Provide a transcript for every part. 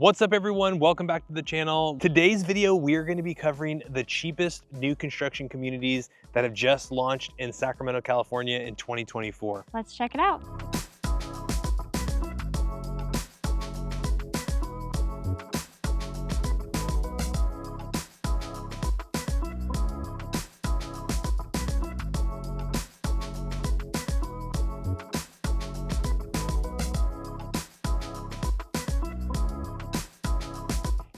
What's up everyone, welcome back to the channel. Today's video, we are going to be covering the cheapest new construction communities that have just launched in Sacramento, California in 2024. Let's check it out.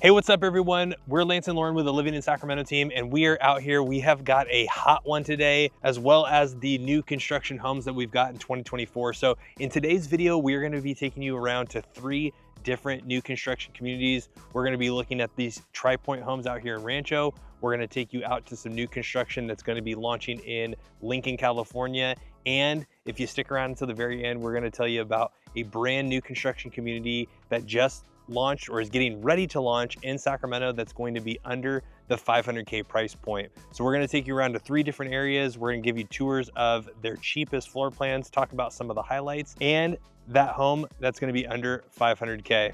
Hey, what's up everyone? We're Lance and Lauren with the Living in Sacramento team, and we are out here. We have got a hot one today, as well as the new construction homes that we've got in 2024. So in today's video, we are going to be taking you around to 3 different new construction communities. We're going to be looking at these tri-point homes out here in Rancho. We're going to take you out to some new construction that's going to be launching in Lincoln, California. And if you stick around until the very end, we're going to tell you about a brand new construction community that just launched or is getting ready to launch in Sacramento that's going to be under the 500K price point. So we're going to take you around to 3 different areas. We're going to give you tours of their cheapest floor plans, talk about some of the highlights, and that home that's going to be under 500K.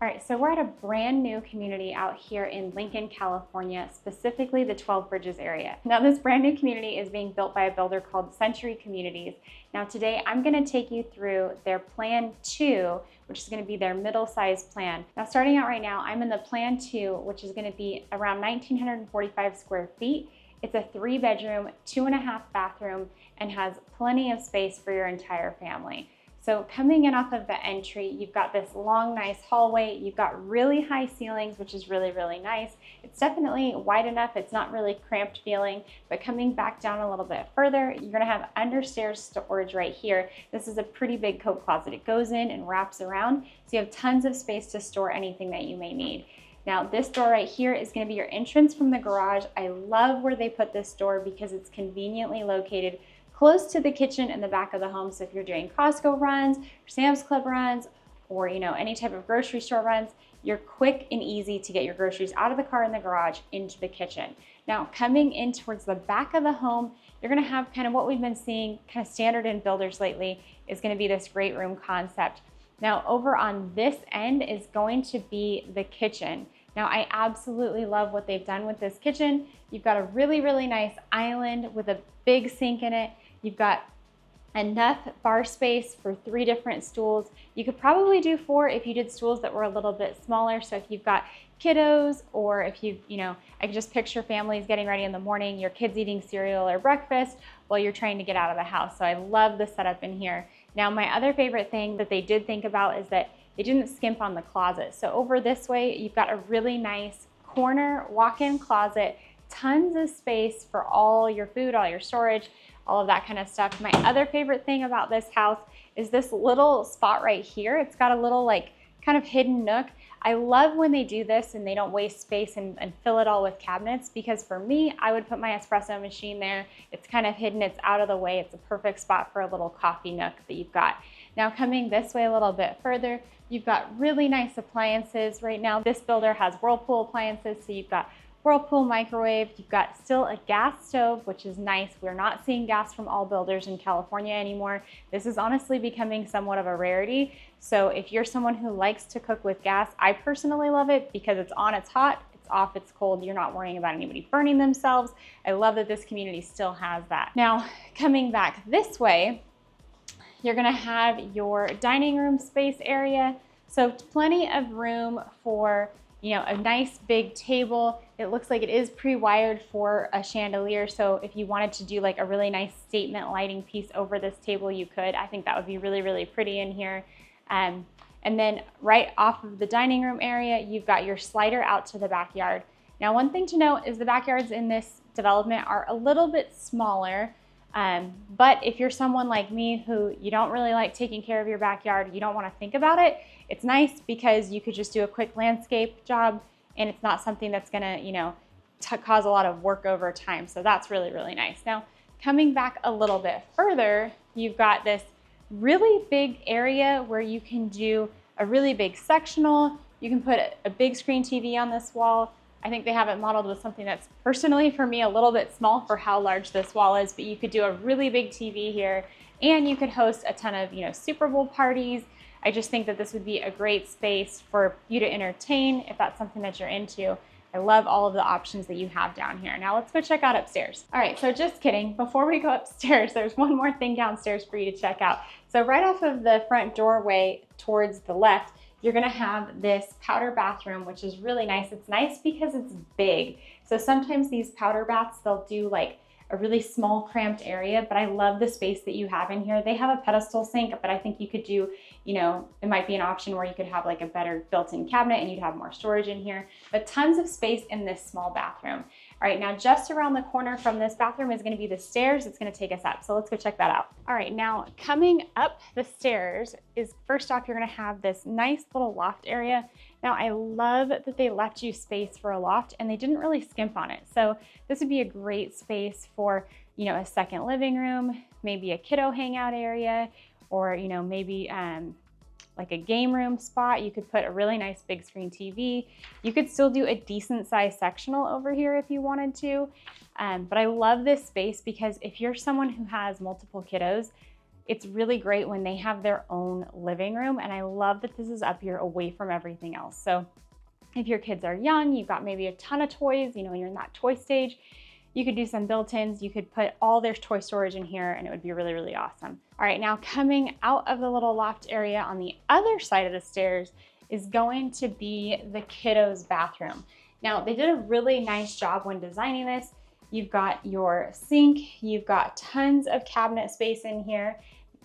All right, so we're at a brand new community out here in Lincoln, California, specifically the 12 Bridges area. Now this brand new community is being built by a builder called Century Communities. Now today I'm gonna take you through their Plan 2, which is gonna be their middle-sized plan. Now starting out right now, I'm in the Plan 2, which is gonna be around 1,945 square feet. It's a 3-bedroom, 2.5 bathroom, and has plenty of space for your entire family. So coming in off of the entry, you've got this long, nice hallway. You've got really high ceilings, which is really, really nice. It's definitely wide enough. It's not really cramped feeling, but coming back down a little bit further, you're gonna have understairs storage right here. This is a pretty big coat closet. It goes in and wraps around, so you have tons of space to store anything that you may need. Now this door right here is going to be your entrance from the garage. I love where they put this door because it's conveniently located close to the kitchen in the back of the home. So if you're doing Costco runs, or Sam's Club runs, or any type of grocery store runs, you're quick and easy to get your groceries out of the car in the garage into the kitchen. Now coming in towards the back of the home, you're gonna have kind of what we've been seeing kind of standard in builders lately is gonna be this great room concept. Now over on this end is going to be the kitchen. Now I absolutely love what they've done with this kitchen. You've got a really, really nice island with a big sink in it. You've got enough bar space for 3 different stools. You could probably do 4 if you did stools that were a little bit smaller. So if you've got kiddos, or if I could just picture families getting ready in the morning, your kids eating cereal or breakfast while you're trying to get out of the house. So I love the setup in here. Now my other favorite thing that they did think about is that they didn't skimp on the closet. So over this way, you've got a really nice corner walk-in closet, tons of space for all your food, all your storage, all of that kind of stuff. My other favorite thing about this house is this little spot right here. It's got a little kind of hidden nook. I love when they do this and they don't waste space and fill it all with cabinets, because for me, I would put my espresso machine there. It's kind of hidden, it's out of the way. It's a perfect spot for a little coffee nook that you've got. Now coming this way a little bit further, you've got really nice appliances. Right now, this builder has Whirlpool appliances, so you've got Whirlpool microwave, you've got still a gas stove, which is nice. We're not seeing gas from all builders in California anymore. This is honestly becoming somewhat of a rarity. So if you're someone who likes to cook with gas, I personally love it because it's on, it's hot, it's off, it's cold. You're not worrying about anybody burning themselves. I love that this community still has that. Now, coming back this way, you're gonna have your dining room space area. So plenty of room for a nice big table. It looks like it is pre-wired for a chandelier. So if you wanted to do a really nice statement lighting piece over this table, you could. I think that would be really, really pretty in here. And then right off of the dining room area, you've got your slider out to the backyard. Now, one thing to note is the backyards in this development are a little bit smaller. But if you're someone like me who you don't really like taking care of your backyard, you don't want to think about it, it's nice because you could just do a quick landscape job and it's not something that's gonna, cause a lot of work over time. So that's really, really nice. Now, coming back a little bit further, you've got this really big area where you can do a really big sectional. You can put a big screen TV on this wall. I think they have it modeled with something that's personally for me a little bit small for how large this wall is, but you could do a really big TV here and you could host a ton of, Super Bowl parties. I just think that this would be a great space for you to entertain if that's something that you're into. I love all of the options that you have down here. Now let's go check out upstairs. All right, so just kidding. Before we go upstairs, there's one more thing downstairs for you to check out. So right off of the front doorway towards the left, you're gonna have this powder bathroom, which is really nice. It's nice because it's big. So sometimes these powder baths, they'll do like a really small cramped area, but I love the space that you have in here. They have a pedestal sink, but I think you could do, it might be an option where you could have like a better built-in cabinet and you'd have more storage in here, but tons of space in this small bathroom. All right, now just around the corner from this bathroom is gonna be the stairs. It's gonna take us up. So let's go check that out. All right, now coming up the stairs is first off, you're gonna have this nice little loft area. Now I love that they left you space for a loft and they didn't really skimp on it. So this would be a great space for, a second living room, maybe a kiddo hangout area, or, maybe like a game room spot. You could put a really nice big screen TV. You could still do a decent size sectional over here if you wanted to. But I love this space because if you're someone who has multiple kiddos, it's really great when they have their own living room. And I love that this is up here away from everything else. So if your kids are young, you've got maybe a ton of toys, when you're in that toy stage, you could do some built-ins. You could put all their toy storage in here and it would be really, really awesome. All right, now coming out of the little loft area on the other side of the stairs is going to be the kiddos' bathroom. Now, they did a really nice job when designing this. You've got your sink, you've got tons of cabinet space in here.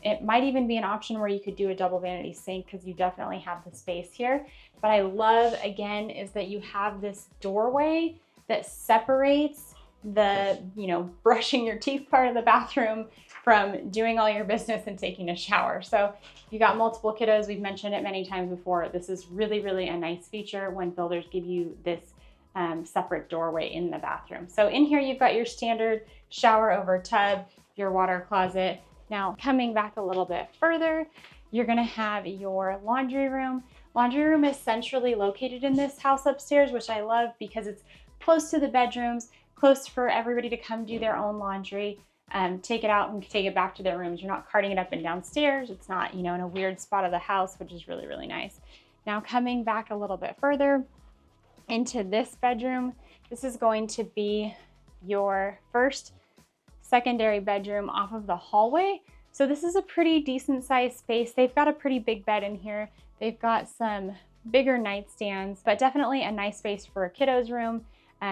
It might even be an option where you could do a double vanity sink because you definitely have the space here. But I love, again, is that you have this doorway that separates the, brushing your teeth part of the bathroom from doing all your business and taking a shower. So if you got multiple kiddos, we've mentioned it many times before, this is really, really a nice feature when builders give you this separate doorway in the bathroom. So in here, you've got your standard shower over tub, your water closet. Now coming back a little bit further, you're gonna have your laundry room. Laundry room is centrally located in this house upstairs, which I love because it's close to the bedrooms, close for everybody to come do their own laundry, take it out and take it back to their rooms. You're not carting it up and downstairs. It's not, in a weird spot of the house, which is really, really nice. Now coming back a little bit further into this bedroom, this is going to be your first secondary bedroom off of the hallway. So this is a pretty decent sized space. They've got a pretty big bed in here. They've got some bigger nightstands, but definitely a nice space for a kiddo's room.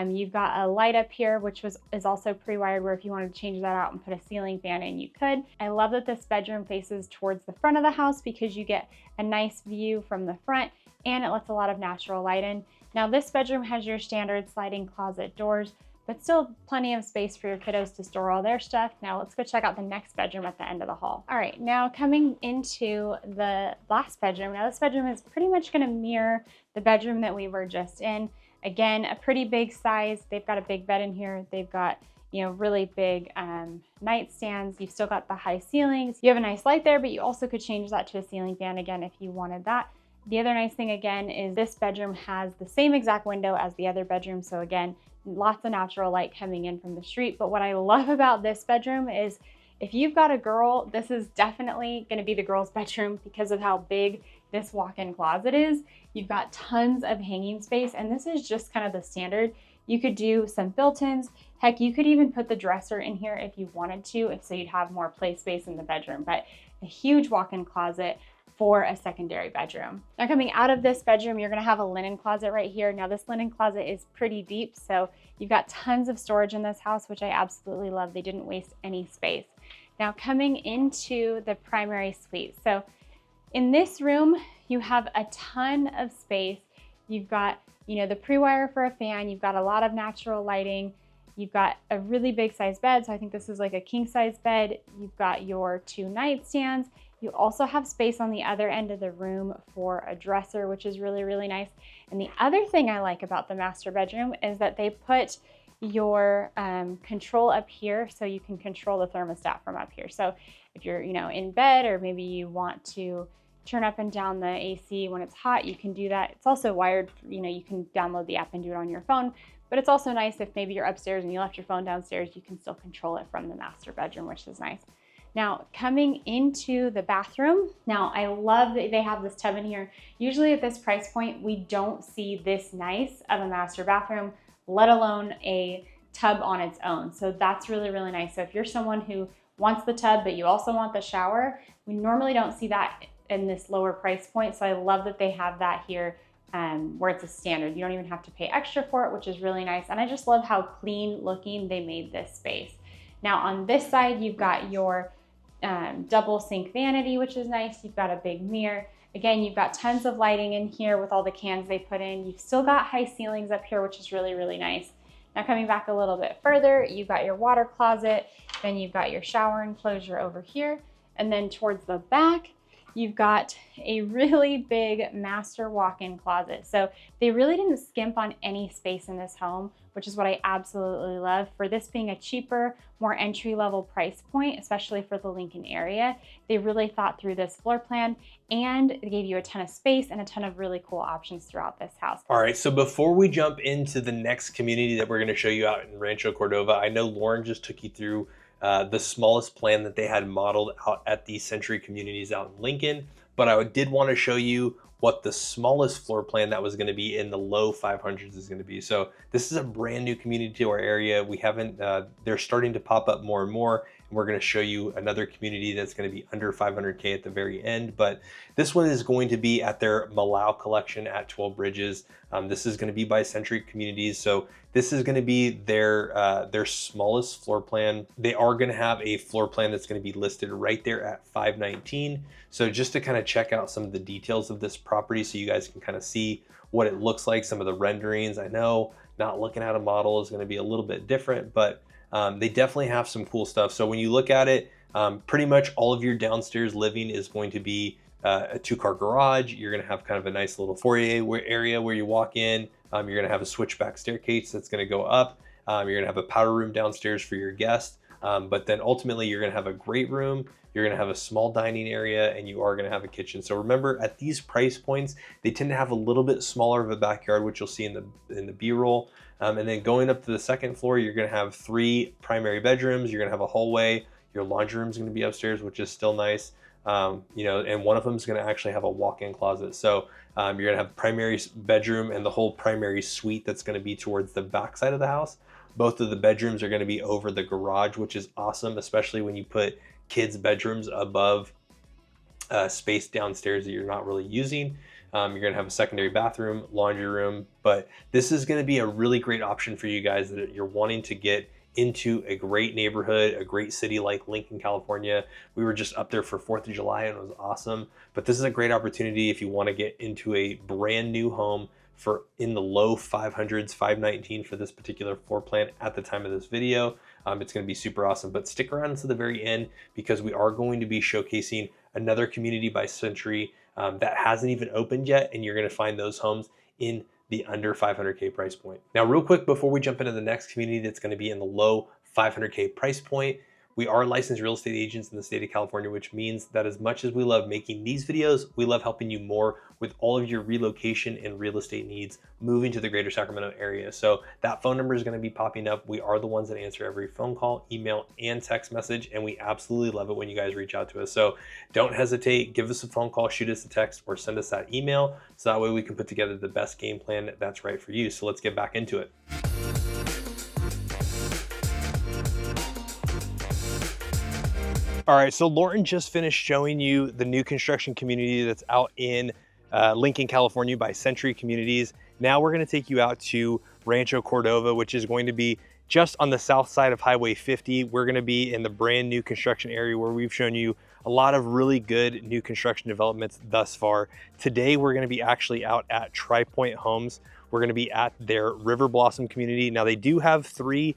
You've got a light up here, which is also pre-wired, where if you wanted to change that out and put a ceiling fan in, you could. I love that this bedroom faces towards the front of the house because you get a nice view from the front and it lets a lot of natural light in. Now this bedroom has your standard sliding closet doors, but still plenty of space for your kiddos to store all their stuff. Now let's go check out the next bedroom at the end of the hall. All right, now coming into the last bedroom. Now this bedroom is pretty much gonna mirror the bedroom that we were just in. Again, a pretty big size. They've got a big bed in here. They've got, really big nightstands. You've still got the high ceilings. You have a nice light there, but you also could change that to a ceiling fan again if you wanted that. The other nice thing again is this bedroom has the same exact window as the other bedroom. So again, lots of natural light coming in from the street. But what I love about this bedroom is if you've got a girl, this is definitely going to be the girl's bedroom because of how big this walk-in closet is. You've got tons of hanging space, and this is just kind of the standard. You could do some built-ins. Heck, you could even put the dresser in here if you wanted to, so you'd have more play space in the bedroom. But a huge walk-in closet for a secondary bedroom. Now coming out of this bedroom, you're gonna have a linen closet right here. Now this linen closet is pretty deep, so you've got tons of storage in this house, which I absolutely love. They didn't waste any space. Now coming into the primary suite. So in this room, you have a ton of space. You've got, the pre-wire for a fan. You've got a lot of natural lighting. You've got a really big size bed. So I think this is like a king size bed. You've got your 2 nightstands. You also have space on the other end of the room for a dresser, which is really, really nice. And the other thing I like about the master bedroom is that they put your control up here so you can control the thermostat from up here. So if you're, in bed, or maybe you want to turn up and down the AC when it's hot, you can do that. It's also wired, you know, you can download the app and do it on your phone, but it's also nice if maybe you're upstairs and you left your phone downstairs, you can still control it from the master bedroom, which is nice. Now, coming into the bathroom, now I love that they have this tub in here. Usually at this price point, we don't see this nice of a master bathroom, let alone a tub on its own. So that's really, really nice. So if you're someone who wants the tub, but you also want the shower, we normally don't see that in this lower price point. So I love that they have that here where it's a standard. You don't even have to pay extra for it, which is really nice. And I just love how clean looking they made this space. Now on this side, you've got your double sink vanity, which is nice. You've got a big mirror. Again, you've got tons of lighting in here with all the cans they put in. You've still got high ceilings up here, which is really, really nice. Now coming back a little bit further, you've got your water closet, then you've got your shower enclosure over here. And then towards the back, you've got a really big master walk-in closet. So they really didn't skimp on any space in this home, which is what I absolutely love. For this being a cheaper, more entry-level price point, especially for the Lincoln area, they really thought through this floor plan and it gave you a ton of space and a ton of really cool options throughout this house. All right, so before we jump into the next community that we're gonna show you out in Rancho Cordova, I know Lauren just took you through the smallest plan that they had modeled out at the Century Communities out in Lincoln, but I did want to show you what the smallest floor plan that was going to be in the low 500s is going to be. So this is a brand new community to our area. We haven't, they're starting to pop up more and more. And we're going to show you another community that's going to be under 500K at the very end. But this one is going to be at their Malau collection at 12 Bridges. This is going to be by Century Communities. So this is going to be their smallest floor plan. They are going to have a floor plan that's going to be listed right there at 519. So just to kind of check out some of the details of this property so you guys can kind of see what it looks like, some of the renderings. I know not looking at a model is going to be a little bit different, but they definitely have some cool stuff. So when you look at it, pretty much all of your downstairs living is going to be a 2-car garage. You're going to have kind of a nice little foyer area where you walk in. You're going to have a switchback staircase that's going to go up. You're going to have a powder room downstairs for your guests. But then ultimately you're going to have a great room. You're going to have a small dining area, and you are going to have a kitchen. So remember, at these price points, they tend to have a little bit smaller of a backyard, which you'll see in the B-roll. And then going up to the second floor, you're going to have 3 primary bedrooms. You're going to have a hallway. Your laundry room is going to be upstairs, which is still nice. You know, and one of them is going to actually have a walk-in closet. So you're going to have primary bedroom and the whole primary suite that's going to be towards the back side of the house. Both of the bedrooms are going to be over the garage, which is awesome, especially when you put kids' bedrooms above space downstairs that you're not really using. You're going to have a secondary bathroom, laundry room, but this is going to be a really great option for you guys that you're wanting to get into a great neighborhood, a great city like Lincoln, California. We were just up there for 4th of July and it was awesome. But this is a great opportunity if you want to get into a brand new home for in the low 500s, 519 for this particular floor plan at the time of this video. It's going to be super awesome, but stick around to the very end because we are going to be showcasing another community by Century that hasn't even opened yet, and you're going to find those homes in the under 500K price point. Now, real quick, before we jump into the next community that's going to be in the low 500K price point, we are licensed real estate agents in the state of California, which means that as much as we love making these videos, we love helping you more with all of your relocation and real estate needs moving to the greater Sacramento area. So that phone number is going to be popping up. We are the ones that answer every phone call, email, and text message, and we absolutely love it when you guys reach out to us. So don't hesitate, give us a phone call, shoot us a text, or send us that email, so that way we can put together the best game plan that's right for you. So let's get back into it. All right, so Lauren just finished showing you the new construction community that's out in Lincoln, California by Century Communities. Now we're gonna take you out to Rancho Cordova, which is going to be just on the south side of Highway 50. We're gonna be in the brand new construction area where we've shown you a lot of really good new construction developments thus far. Today, we're gonna be actually out at Tri-Point Homes. We're gonna be at their River Blossom community. Now they do have 3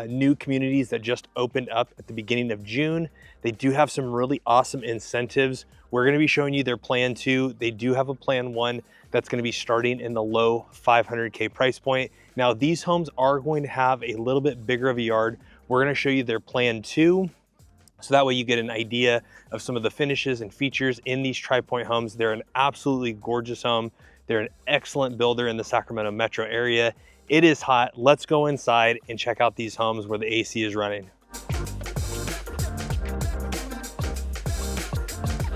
new communities that just opened up at the beginning of June. They do have some really awesome incentives. We're going to be showing you their plan 2. They do have a plan 1 that's going to be starting in the low 500K price point. Now these homes are going to have a little bit bigger of a yard. We're going to show you their plan 2. So that way you get an idea of some of the finishes and features in these Tri-Pointe homes. They're an absolutely gorgeous home. They're an excellent builder in the Sacramento metro area. It is hot. Let's go inside and check out these homes where the AC is running.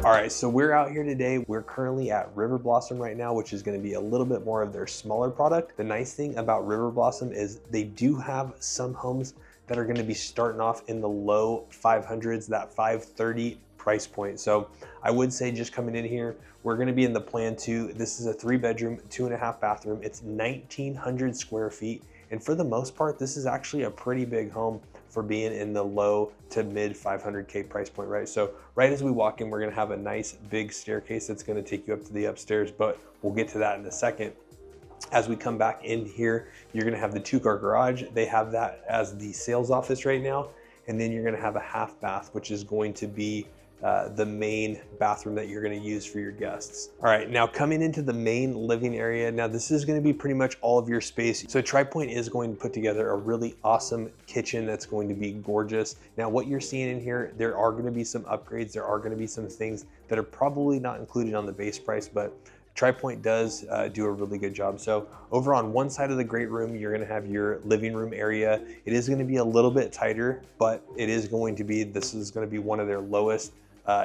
All right, so we're out here today. We're currently at River Blossom right now, which is gonna be a little bit more of their smaller product. The nice thing about River Blossom is they do have some homes that are gonna be starting off in the low 500s, that 530 price point. So I would say just coming in here, we're gonna be in the plan 2. This is a 3-bedroom, 2.5 bathroom. It's 1,900 square feet. And for the most part, this is actually a pretty big home for being in the low to mid 500K price point, right? So right as we walk in, we're gonna have a nice big staircase that's gonna take you up to the upstairs, but we'll get to that in a second. As we come back in here, you're gonna have the 2-car garage. They have that as the sales office right now. And then you're gonna have a half bath, which is going to be the main bathroom that you're gonna use for your guests. All right, now coming into the main living area, now this is gonna be pretty much all of your space. So Tri-Pointe is going to put together a really awesome kitchen that's going to be gorgeous. Now what you're seeing in here, there are gonna be some upgrades. There are gonna be some things that are probably not included on the base price, but Tri-Pointe does do a really good job. So over on one side of the great room, you're gonna have your living room area. It is gonna be a little bit tighter, but it is going to be, this is gonna be one of their lowest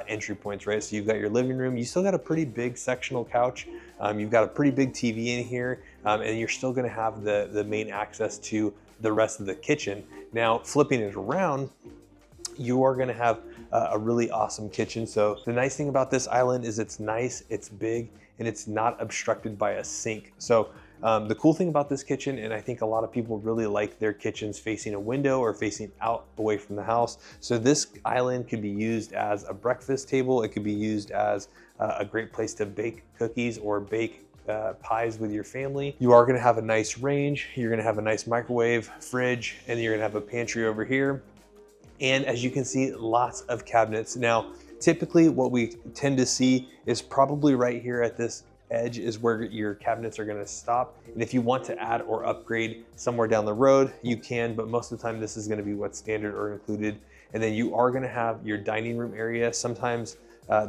entry points, right? So you've got your living room, you still got a pretty big sectional couch, you've got a pretty big TV in here, and you're still gonna have the main access to the rest of the kitchen. Now, flipping it around, you are gonna have a really awesome kitchen. So the nice thing about this island is it's nice, it's big, and it's not obstructed by a sink. So the cool thing about this kitchen, and I think a lot of people really like their kitchens facing a window or facing out away from the house. So this island could be used as a breakfast table. It could be used as a great place to bake cookies or bake pies with your family. You are gonna have a nice range. You're gonna have a nice microwave, fridge, and you're gonna have a pantry over here. And as you can see, lots of cabinets. Now, typically what we tend to see is probably right here at this edge is where your cabinets are gonna stop. And if you want to add or upgrade somewhere down the road, you can, but most of the time this is gonna be what's standard or included. And then you are gonna have your dining room area. Sometimes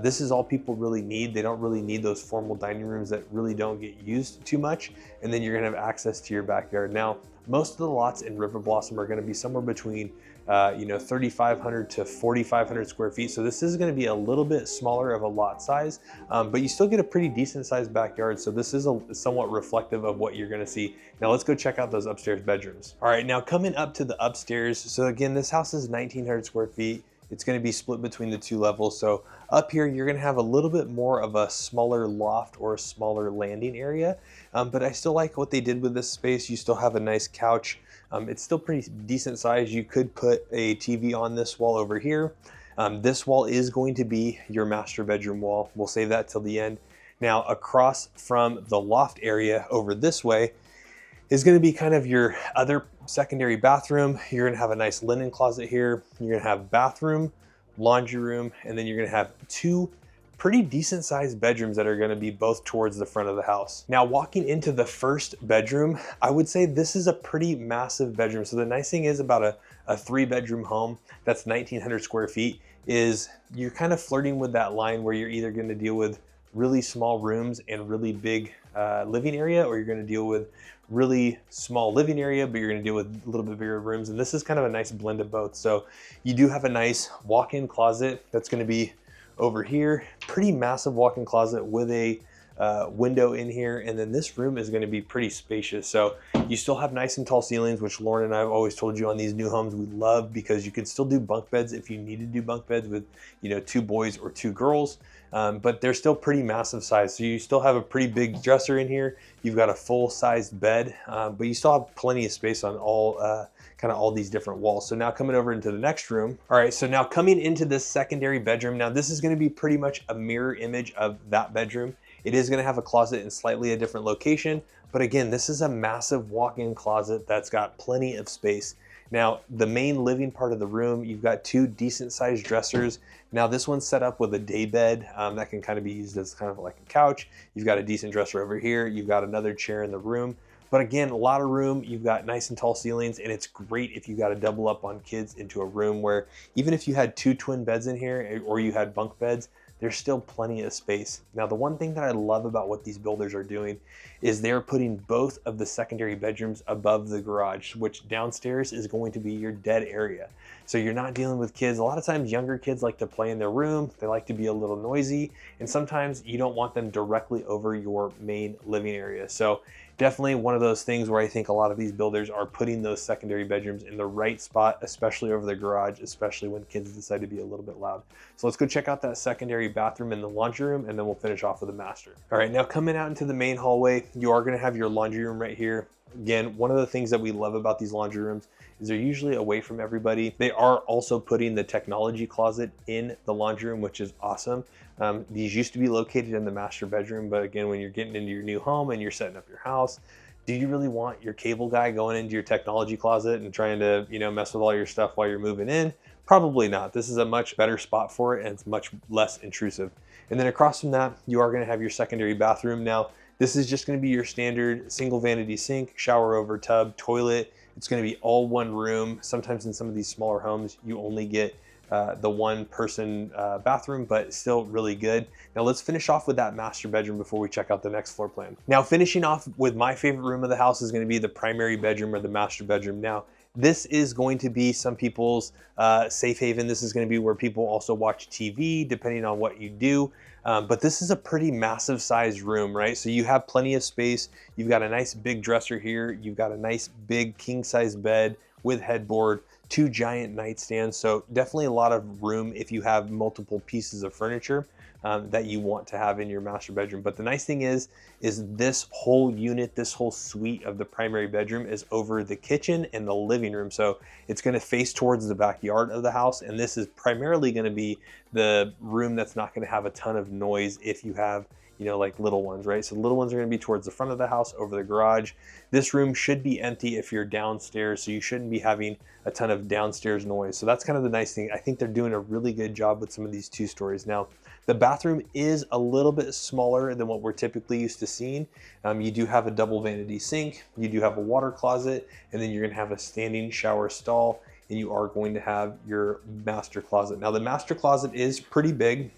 this is all people really need. They don't really need those formal dining rooms that really don't get used too much. And then you're gonna have access to your backyard. Now, most of the lots in River Blossom are gonna be somewhere between 3,500 to 4,500 square feet. So this is gonna be a little bit smaller of a lot size, but you still get a pretty decent sized backyard. So this is somewhat reflective of what you're gonna see. Now let's go check out those upstairs bedrooms. All right, now coming up to the upstairs. So again, this house is 1,900 square feet. It's gonna be split between the 2 levels. So up here, you're gonna have a little bit more of a smaller loft or a smaller landing area, but I still like what they did with this space. You still have a nice couch. It's still pretty decent size. You could put a TV on this wall over here. This wall is going to be your master bedroom wall. We'll save that till the end. Now, across from the loft area over this way is gonna be kind of your other secondary bathroom. You're gonna have a nice linen closet here. You're gonna have bathroom, laundry room, and then you're gonna have 2 pretty decent sized bedrooms that are gonna be both towards the front of the house. Now, walking into the first bedroom, I would say this is a pretty massive bedroom. So the nice thing is about a 3-bedroom home that's 1,900 square feet is you're kind of flirting with that line where you're either gonna deal with really small rooms and really big living area, or you're gonna deal with really small living area, but you're gonna deal with a little bit bigger rooms. And this is kind of a nice blend of both. So you do have a nice walk-in closet that's gonna be over here, pretty massive walk-in closet with a window in here. And then this room is gonna be pretty spacious. So you still have nice and tall ceilings, which Lauren and I have always told you on these new homes we love, because you can still do bunk beds if you need to do bunk beds with 2 boys or 2 girls. But they're still pretty massive size. So you still have a pretty big dresser in here. You've got a full-sized bed, but you still have plenty of space on all these different walls. So now coming over into the next room. All right, so now coming into this secondary bedroom. Now this is gonna be pretty much a mirror image of that bedroom. It is gonna have a closet in slightly a different location, but again, this is a massive walk-in closet that's got plenty of space. Now, the main living part of the room, you've got 2 decent sized dressers. Now this one's set up with a day bed that can kind of be used as kind of like a couch. You've got a decent dresser over here. You've got another chair in the room. But again, a lot of room, you've got nice and tall ceilings, and it's great if you got to double up on kids into a room where even if you had 2 twin beds in here or you had bunk beds, there's still plenty of space. Now, the one thing that I love about what these builders are doing is they're putting both of the secondary bedrooms above the garage, which downstairs is going to be your dead area. So you're not dealing with kids. A lot of times younger kids like to play in their room. They like to be a little noisy. And sometimes you don't want them directly over your main living area. So definitely one of those things where I think a lot of these builders are putting those secondary bedrooms in the right spot, especially over the garage, especially when kids decide to be a little bit loud. So let's go check out that secondary bathroom and the laundry room, and then we'll finish off with the master. All right, now coming out into the main hallway, you are gonna have your laundry room right here. Again, one of the things that we love about these laundry rooms is they're usually away from everybody. They are also putting the technology closet in the laundry room, which is awesome. These used to be located in the master bedroom, but again, when you're getting into your new home and you're setting up your house, do you really want your cable guy going into your technology closet and trying to, mess with all your stuff while you're moving in? Probably not. This is a much better spot for it, and it's much less intrusive. And then across from that, you are gonna have your secondary bathroom. Now, this is just gonna be your standard single vanity sink, shower over tub, toilet. It's gonna be all one room. Sometimes in some of these smaller homes, you only get the one person bathroom, but still really good. Now let's finish off with that master bedroom before we check out the next floor plan. Now finishing off with my favorite room of the house is gonna be the primary bedroom or the master bedroom. Now, this is going to be some people's safe haven. This is going to be where people also watch TV, depending on what you do. But this is a pretty massive sized room, right? So you have plenty of space. You've got a nice big dresser here. You've got a nice big king size bed with headboard, 2 giant nightstands. So definitely a lot of room if you have multiple pieces of furniture that you want to have in your master bedroom. But the nice thing is this whole unit, this whole suite of the primary bedroom is over the kitchen and the living room. So it's gonna face towards the backyard of the house. And this is primarily gonna be the room that's not gonna have a ton of noise if you have like little ones, right? So the little ones are gonna be towards the front of the house over the garage. This room should be empty if you're downstairs, so you shouldn't be having a ton of downstairs noise. So that's kind of the nice thing. I think they're doing a really good job with some of these 2 stories. Now, the bathroom is a little bit smaller than what we're typically used to seeing. You do have a double vanity sink, you do have a water closet, and then you're gonna have a standing shower stall, and you are going to have your master closet. Now, the master closet is pretty big.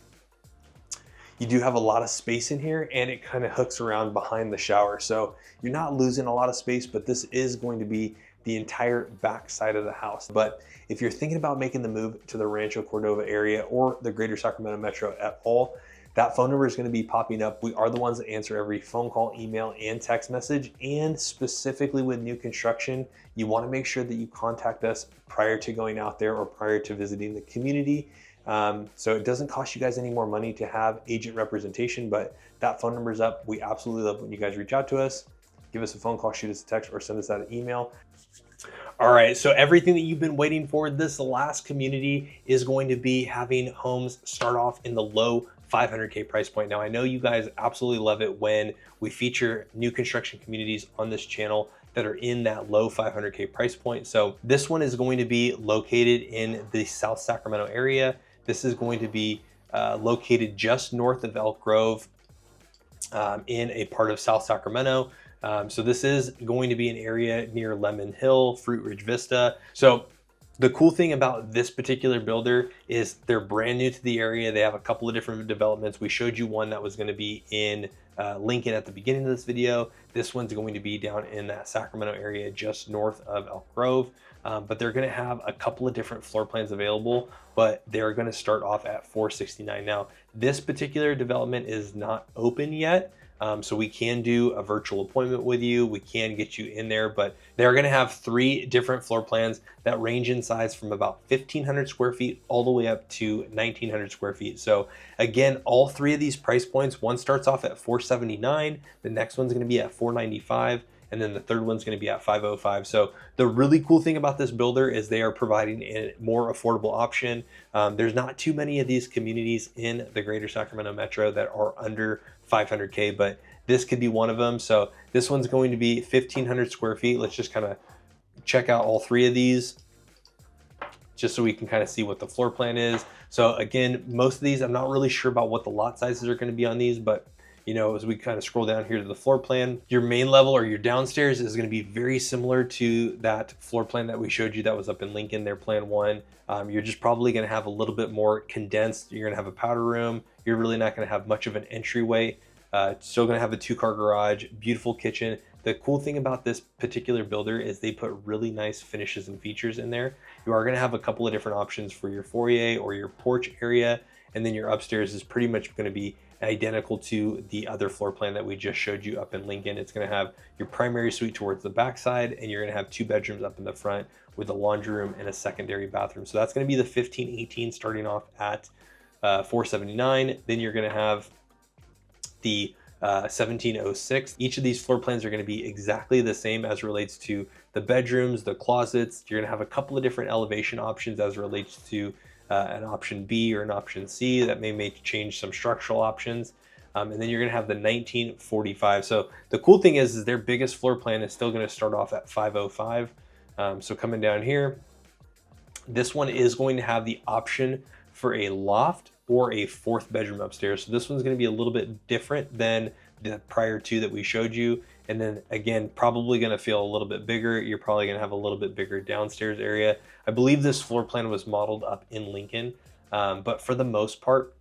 You do have a lot of space in here, and it kind of hooks around behind the shower. So you're not losing a lot of space, but this is going to be the entire back side of the house. But if you're thinking about making the move to the Rancho Cordova area or the greater Sacramento metro at all, that phone number is going to be popping up. We are the ones that answer every phone call, email, and text message. And specifically with new construction, you want to make sure that you contact us prior to going out there or prior to visiting the community. So it doesn't cost you guys any more money to have agent representation, but that phone number is up. We absolutely love when you guys reach out to us. Give us a phone call, shoot us a text, or send us out an email. All right, so everything that you've been waiting for, this last community is going to be having homes start off in the low 500K price point. Now, I know you guys absolutely love it when we feature new construction communities on this channel that are in that low 500K price point. So this one is going to be located in the South Sacramento area. This is going to be located just north of Elk Grove in a part of South Sacramento. So this is going to be an area near Lemon Hill, Fruit Ridge Vista. So the cool thing about this particular builder is they're brand new to the area. They have a couple of different developments. We showed you one that was going to be in Lincoln at the beginning of this video. This one's going to be down in that Sacramento area just north of Elk Grove. But they're going to have a couple of different floor plans available, but they're going to start off at $469. Now, this particular development is not open yet. So we can do a virtual appointment with you. We can get you in there, but they're going to have 3 different floor plans that range in size from about 1,500 square feet all the way up to 1,900 square feet. So again, all 3 of these price points, one starts off at $479. The next one's going to be at $495. And then the third one's going to be at $505. So the really cool thing about this builder is they are providing a more affordable option. There's not too many of these communities in the greater Sacramento metro that are under 500K, but this could be one of them. So this one's going to be 1,500 square feet. Let's just kind of check out all 3 of these just so we can kind of see what the floor plan is. So again, most of these, I'm not really sure about what the lot sizes are going to be on these, but You know, as we kind of scroll down here to the floor plan, your main level or your downstairs is going to be very similar to that floor plan that we showed you that was up in Lincoln, their plan one. You're just probably going to have a little bit more condensed. You're going to have a powder room. You're really not going to have much of an entryway. Still going to have a 2-car garage, beautiful kitchen. The cool thing about this particular builder is they put really nice finishes and features in there. You are going to have a couple of different options for your foyer or your porch area. And then your upstairs is pretty much going to be identical to the other floor plan that we just showed you up in Lincoln. It's going to have your primary suite towards the back side, and you're going to have 2 bedrooms up in the front with a laundry room and a secondary bathroom. So that's going to be the 1518 starting off at $479. Then you're going to have the 1706. Each of these floor plans are going to be exactly the same as relates to the bedrooms, the closets. You're going to have a couple of different elevation options as relates to an option B or an option C that may change some structural options. And then you're going to have the 1945. So the cool thing is their biggest floor plan is still going to start off at 505. So coming down here, this one is going to have the option for a loft or a 4th bedroom upstairs. So this one's going to be a little bit different than the prior 2 that we showed you. And then again, probably going to feel a little bit bigger. You're probably going to have a little bit bigger downstairs area. I believe this floor plan was modeled up in Lincoln, but for the most part,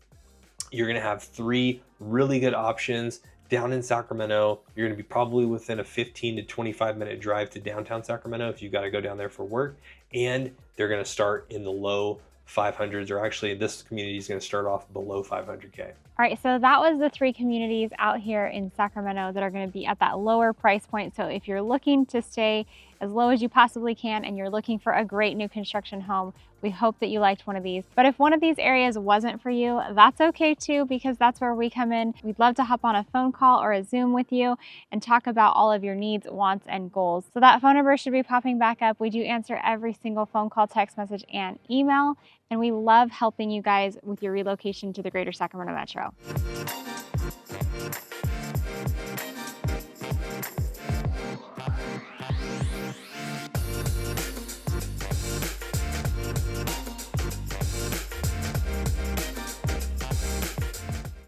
you're going to have 3 really good options down in Sacramento. You're going to be probably within a 15 to 25 minute drive to downtown Sacramento if you got to go down there for work. And they're going to start in the low 500s, or actually this community is going to start off below 500K. All right, so that was the 3 communities out here in Sacramento that are going to be at that lower price point. So if you're looking to stay as low as you possibly can and you're looking for a great new construction home, we hope that you liked one of these. But if one of these areas wasn't for you, that's okay too, because that's where we come in. We'd love to hop on a phone call or a Zoom with you and talk about all of your needs, wants, and goals. So that phone number should be popping back up. We do answer every single phone call, text message, and email. And we love helping you guys with your relocation to the greater Sacramento metro.